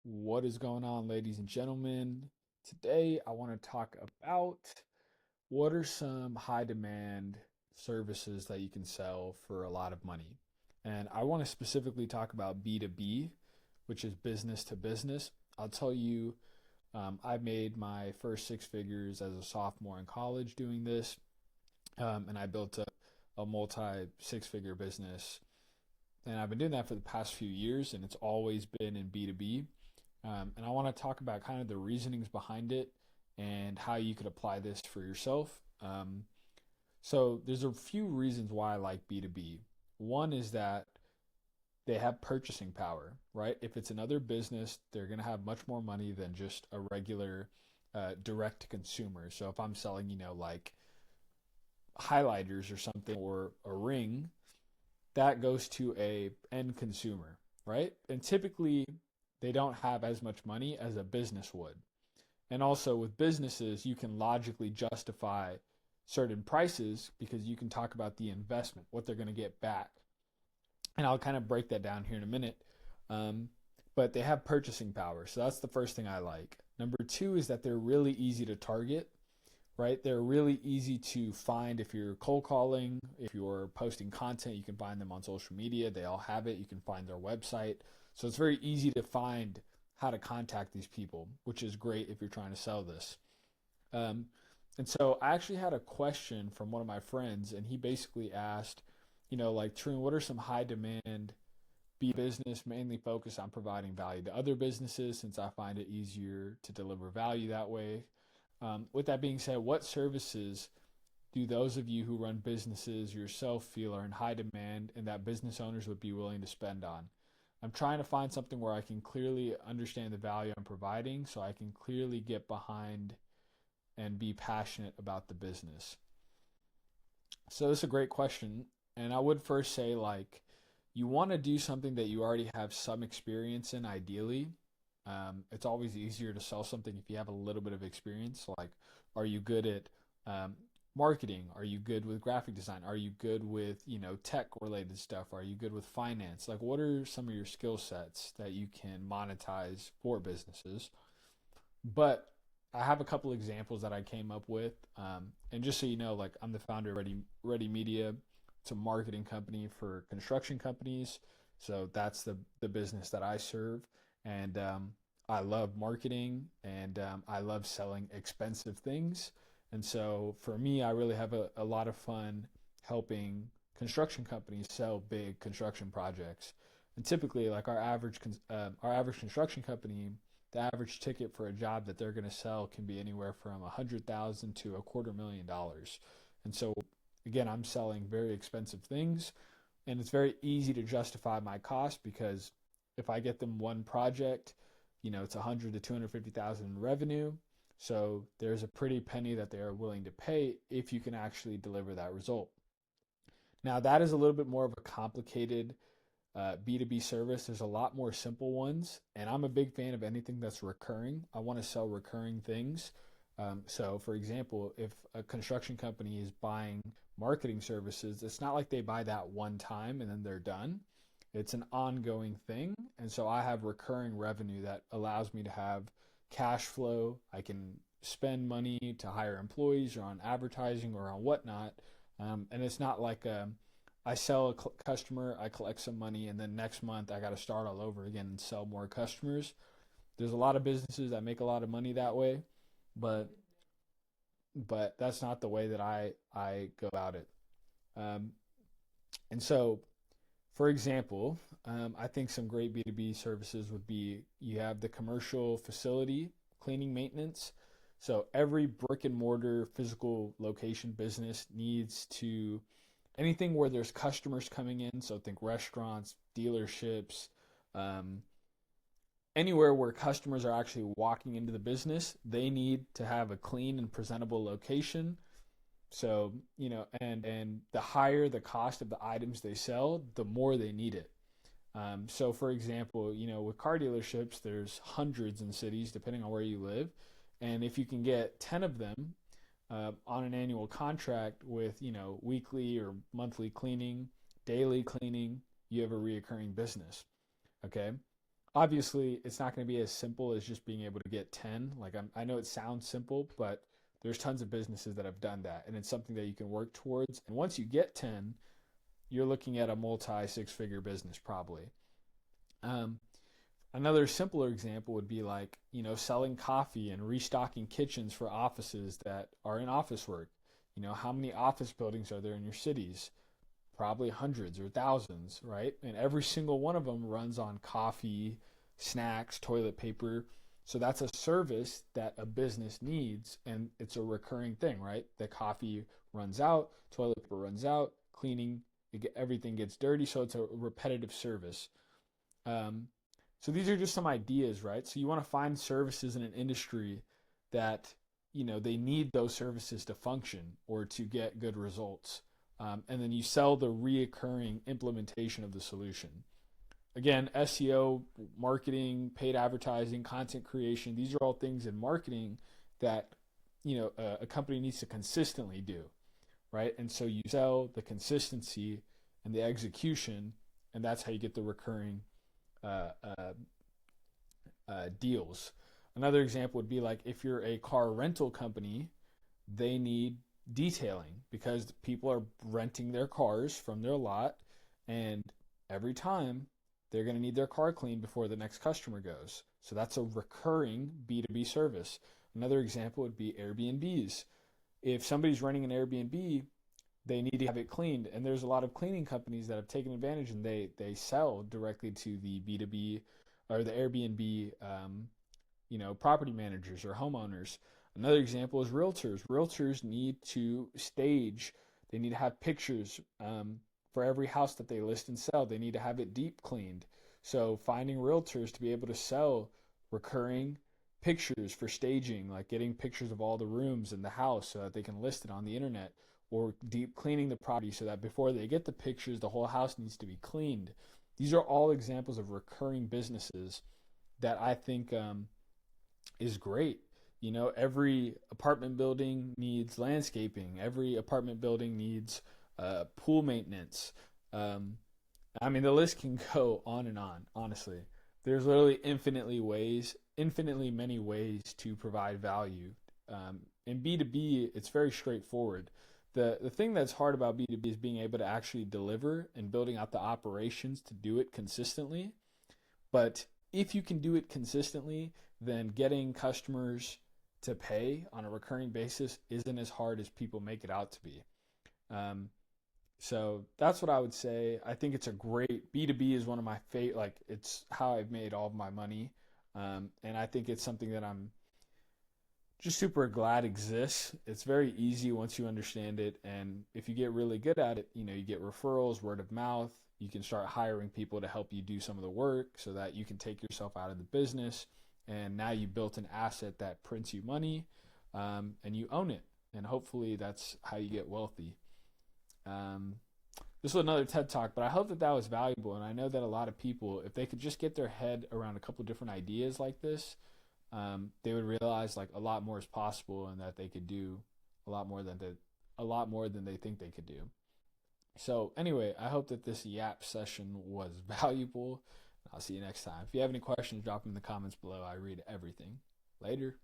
What is going on, ladies and gentlemen? Today, I want to talk about what are some high demand services that you can sell for a lot of money. And I want to specifically talk about B2B, which is business to business. I'll tell you, I made my first six figures as a sophomore in college doing this, and I built a multi six figure business. And I've been doing that for the past few years, and it's always been in B2B. And I want to talk about kind of the reasonings behind it and how you could apply this for yourself. So there's a few reasons why I like B2B. One is that they have purchasing power, right? If it's another business, they're going to have much more money than just a regular direct to consumer. So if I'm selling, like highlighters or something or a ring, that goes to a end consumer, right? And typically they don't have as much money as a business would. And also with businesses, you can logically justify certain prices because you can talk about the investment, what they're going to get back. And I'll kind of break that down here in a minute. Um, but they have purchasing power. So that's the first thing I like. Number two is that they're really easy to target, right? They're really easy to find if you're cold calling, if you're posting content, you can find them on social media. They all have it. You can find their website. So it's very easy to find how to contact these people, which is great if you're trying to sell this. Um, and so I actually had a question from one of my friends, and he basically asked, like, Troon, what are some high demand B business mainly focused on providing value to other businesses since I find it easier to deliver value that way? With that being said, what services do those of you who run businesses yourself feel are in high demand and that business owners would be willing to spend on? I'm trying to find something where I can clearly understand the value I'm providing so I can clearly get behind and be passionate about the business. So, this is a great question. And I would first say, like, you want to do something that you already have some experience in, ideally. It's always easier to sell something if you have a little bit of experience. Like, are you good at um, marketing? Are you good with graphic design? Are you good with, tech related stuff? Are you good with finance? Like, what are some of your skill sets that you can monetize for businesses? But I have a couple examples that I came up with. And just so you know, like, I'm the founder of Ready Media. It's a marketing company for construction companies. So that's the business that I serve. And I love marketing and I love selling expensive things. And so for me, I really have a lot of fun helping construction companies sell big construction projects. And typically, like our average construction company, the average ticket for a job that they're going to sell can be anywhere from 100,000 to $250,000. And so again, I'm selling very expensive things, and it's very easy to justify my cost because if I get them one project, it's 100 to 250,000 in revenue. So there's a pretty penny that they are willing to pay if you can actually deliver that result. Now that is a little bit more of a complicated B2B service. There's a lot more simple ones, and I'm a big fan of anything that's recurring. I want to sell recurring things. So, for example, if a construction company is buying marketing services, it's not like they buy that one time and then they're done. It's an ongoing thing. And so I have recurring revenue that allows me to have cash flow. I can spend money to hire employees or on advertising or on whatnot. And it's not like I sell a customer, I collect some money, and then next month I got to start all over again and sell more customers. There's a lot of businesses that make a lot of money that way, but that's not the way that I go about it. Um, and so, for example, I think some great B2B services would be you have the commercial facility cleaning maintenance. So every brick and mortar physical location business needs to anything where there's customers coming in. So think restaurants, dealerships, um, anywhere where customers are actually walking into the business, they need to have a clean and presentable location. So, and the higher the cost of the items they sell, the more they need it. So, for example, with car dealerships, there's hundreds in cities, depending on where you live. And if you can get 10 of them on an annual contract with, weekly or monthly cleaning, daily cleaning, you have a reoccurring business. Okay. Obviously, it's not going to be as simple as just being able to get 10. I know it sounds simple, but there's tons of businesses that have done that. And it's something that you can work towards. And once you get 10, you're looking at a multi six figure business probably. Um, Another simpler example would be like, selling coffee and restocking kitchens for offices that are in office work. How many office buildings are there in your cities? Probably hundreds or thousands, right? And every single one of them runs on coffee, snacks, toilet paper. So that's a service that a business needs, and it's a recurring thing, right? The coffee runs out, toilet paper runs out, cleaning, everything gets dirty. So it's a repetitive service. Um, so these are just some ideas, right? So you want to find services in an industry that they need those services to function or to get good results, and then you sell the reoccurring implementation of the solution. Again, SEO, marketing, paid advertising, content creation, these are all things in marketing that a company needs to consistently do, right? And so you sell the consistency and the execution, and that's how you get the recurring uh, uh, deals. Another example would be like if you're a car rental company, they need detailing because people are renting their cars from their lot, and every time they're going to need their car cleaned before the next customer goes. So that's a recurring B2B service. Another example would be Airbnbs. If somebody's running an Airbnb, they need to have it cleaned, and there's a lot of cleaning companies that have taken advantage, and they sell directly to the B2B or the Airbnb property managers or homeowners. Another example is realtors. Realtors need to stage, they need to have pictures for every house that they list and sell. They need to have it deep cleaned. So finding realtors to be able to sell recurring pictures for staging, like getting pictures of all the rooms in the house so that they can list it on the internet, or deep cleaning the property so that before they get the pictures, the whole house needs to be cleaned. These are all examples of recurring businesses that I think is great. Every apartment building needs landscaping. Every apartment building needs pool maintenance. Um, I mean, the list can go on and on. Honestly, there's literally infinitely many ways to provide value. In B2B, it's very straightforward. The thing that's hard about B2B is being able to actually deliver and building out the operations to do it consistently. But if you can do it consistently, then getting customers to pay on a recurring basis isn't as hard as people make it out to be. Um, so that's what I would say. I think it's a great B2B is one of my favorite. Like it's how I've made all of my money, and I think it's something that I'm just super glad exists. It's very easy once you understand it, and if you get really good at it, you get referrals, word of mouth. You can start hiring people to help you do some of the work so that you can take yourself out of the business, and now you built an asset that prints you money, and you own it. And hopefully that's how you get wealthy. Um, this was another TED talk, but I hope that that was valuable. And I know that a lot of people, if they could just get their head around a couple different ideas like this, they would realize like a lot more is possible and that they could do a lot more than a lot more than they think they could do. So anyway, I hope that this Yap session was valuable. I'll see you next time. If you have any questions, drop them in the comments below. I read everything. Later.